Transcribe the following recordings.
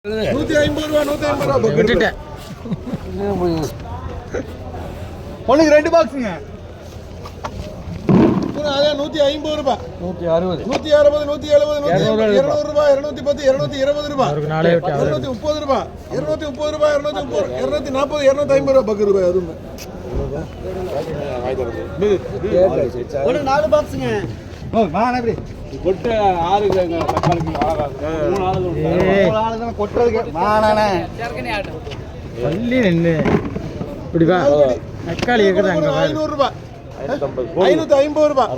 150 ரூபா 150 ரூபா விட்டுட்டேன். ஒண்ணுக்கு 2 பாக்ஸுங்க. அதே 150 ரூபா 160 160 170 200 ரூபா 210 220 ரூபா 230 ரூபா 230 ரூபா 240 250 ரூபா பக்கர் ரூபாய் அதுவும் ஒண்ணு 4 பாக்ஸுங்க. ஓ வாங்க எப்படி கொட்ட 6 தக்காளிக்கு 3 ஆளு தான் கொட்டறதுக்கு வாணானே சர்க்கனே ஆடு பள்ளி நின்னு இப்படி வா தக்காளி இருக்குது அங்க 500 ரூபாய் 550 ரூபாய்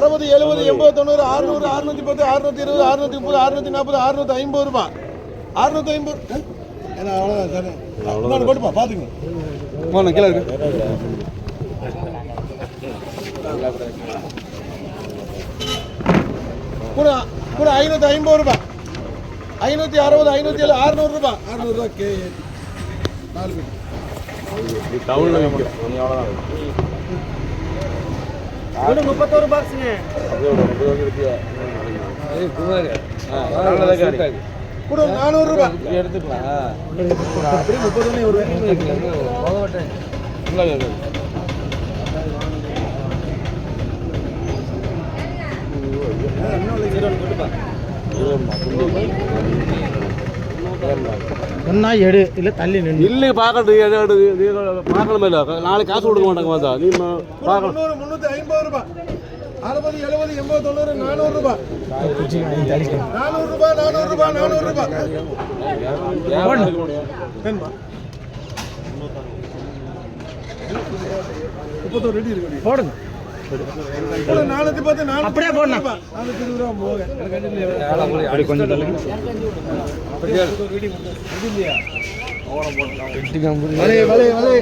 60 70 80 90 600 610 620 630 640 650 ரூபாய் 650 ஏன்னா அவ்வளவுதான் சார் அவ்வளவுதான் போட்டுப்பா பாத்துங்க போன கீழ இருக்கு கூட கூட 550 ரூபாய் 560 570 600 ரூபாய் 600 ரூபாய் கே 4 பேர் டவுன்ல விக்கும் நீ அவ்வளவுதான் ஒரு 31 பாக்ஸ்ங்க. கூட 400 ரூபாய் எடுத்துக்கலாம். அப்படியே 30 ஒரு ஒன்னா எடு இல்ல தள்ளி நின்று இல்ல பாக்கறது பார்க்கணுமே இல்ல நாளைக்கு காசு கொடுக்க மாட்டாங்க வந்தா நீ 350 ரூபாய் 60 70 80 90 400 ரூபாய் 400 ரூபாய் 400 ரூபாய் 400 ரூபாய் பெண்பா 31 ரெடி இருக்கு போடுங்க. கூட 410 400 அப்படியே போடணும். 420 ரூபாய் போக அப்படி கொஞ்சம் தள்ளுங்க வலே வலே வலே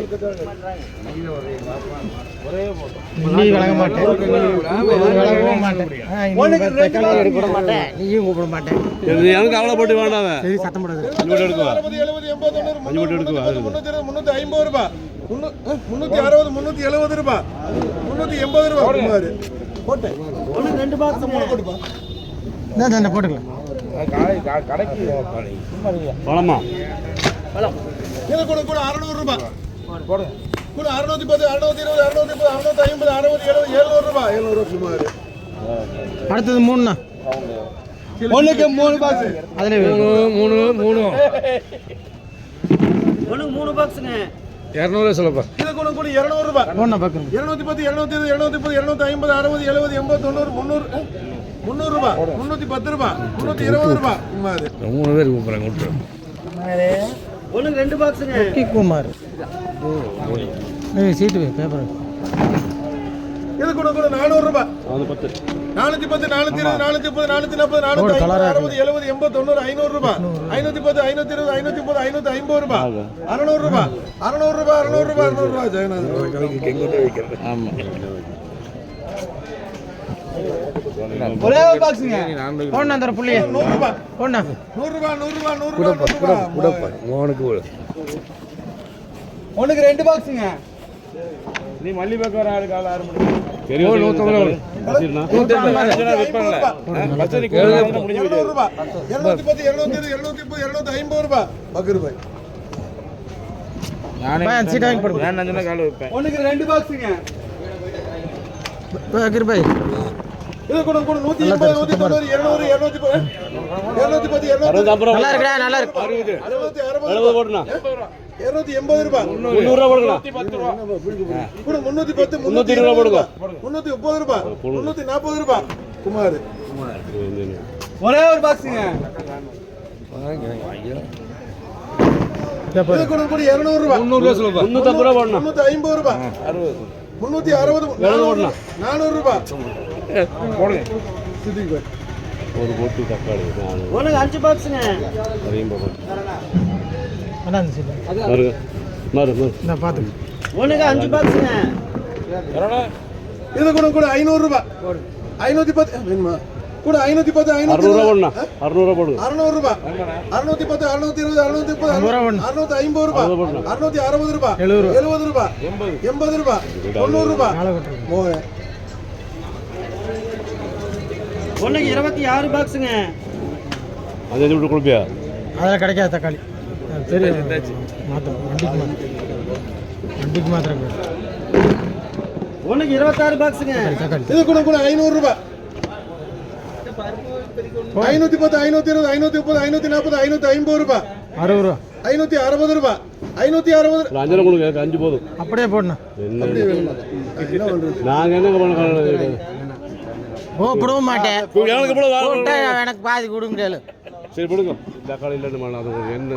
நீ வழங்க மாட்டேன் வழங்க மாட்டேன் தக்காளி எடுக்க மாட்டேன் நீயும் கூப்பிட மாட்டேன். எனக்கு அவ்வளோ போட்டு வேண்டாம் சரி சத்தம் போடாது. 60 70 80 90 350 ரூபாய் 360 370 ரூபாய் 380 ரூபாய் குமார் போட்டேன் ஒண்ணு 2 பாக்ஸ் போடுப்பா நான் போட்டுக்கலாம். பழமா இது கூட கூட 600 ரூபாய் போடுங்க கூட 610 620 630 650 660 70 700 ரூபாய் 700 ரூபாய் குமார் அடுத்தது 3ண்ணா ஒண்ணுக்கு 3 பாக்ஸ் அதுல 3 ஒன்று 3 பாக்ஸுங்க 200 சொல்லப்பா இது கூட கூட 200 ரூபாய் போண்ணா பக்கம் 210 220 230 250 250 60 70 80 90 300 ரூபாய் 310 ரூபாய் 320 ரூபாய் குமார் 3 பேர் கூப்பிடுறாங்க விட்டுரு ஒண்ணு 2 பாக்ஸ்ங்க குமார் சீட்டு பேப்பர் இது கூட கூட 400 ரூபாய் 410 410 420 430 440 450 60 70 80 90 500 ரூபாய் 510 520 530 550 ரூபாய் 600 ரூபாய் 600 ரூபாய் 600 ரூபாய் 600 ரூபாய் ஜெகநாத் ஆமா ஒரே ஒரு பாக்ஸ்ங்க போண்ணா அந்த புள்ளிய 100 ரூபாய் போண்ணா 100 ரூபாய் 100 ரூபாய் குடப்பா மோனுக்கு ஒண்ணுக்கு 2 பாக்ஸ்ங்க நீ மல்லி பேக்க வர ஆளு கால 6 மணி தெரியும் 150 பசினா 150 விப்பாங்கல பச்சரி கோல முடிஞ்சு 200 ரூபாய் 210 220 230 250 ரூபாய் பக்கர் ரூபாய் நானே சீட் வாங்கி போடு நான் நஞ்சனா கால வைப்பேன் ஒண்ணுக்கு 2 பாக்ஸ்ங்க பக்கர் பாய் இது கூட கூட 180 190 200 210 210 நல்லா இருக்குடா நல்லா இருக்கு 60 போடுனா 280 ரூபாய் 300 ரூபாய் போடுங்க கூட 310 320 ரூபாய் போடுங்க 330 ரூபாய் 340 ரூபாய் குமார் ஒரே ஒரு பாக்ஸ்ங்க இது கூட கூட 200 ரூபாய் 300 ரூபாய் சொல்லுங்க 350 ரூபாய் போடுனா 350 ரூபாய் 360 400 ரூபாய் போடுங்க சித்திக் பாய் ஒரு போட்டு தக்காளி ஒண்ணு 5 பாக்ஸ்ங்க அதையும் போடு அண்ணா அந்த சீட் பாருங்க மாறு நான் பாத்து ஒண்ணுக்கு 5 பாக்ஸ்ங்க இது கூட கூட 500 ரூபாய் 510 வேணுமா கூட 510 600 ரூபாய் போடுனா 600 ரூபாய் போடுங்க 600 ரூபாய் 610 620 630 650 ரூபாய் 660 ரூபாய் 70 ரூபாய் 80 ரூபாய் 90 ரூபாய் போங்க ஒண்ணுக்கு 26 பாக்ஸ்ங்க அது எது விட்டு கொடுப்பியா அதில் கிடைக்காது தக்காளி. சரி மாத்திரம் வண்டிக்கு மாத்திரம் ஒன்றுக்கு 26 பாக்ஸுங்க. தக்காளி இது கூட கூட 500 ரூபாய். 510, 520, 530, 540, 550 ரூபாய். 60 ரூபா. 560 ரூபாய். 560. அஞ்சரை கொடுங்க, 5 போதும். அப்படியே போடணும். அப்படியே வேணுமா? என்ன பண்றது? நாங்கள் என்ன பண்ண போடவும் மாட்டேன். எனக்கு போட போட்டா எனக்கு பாதி கொடுங்க. சரி போடுங்க. தக்காளி இல்லைன்னு பண்ணலாம். அது என்ன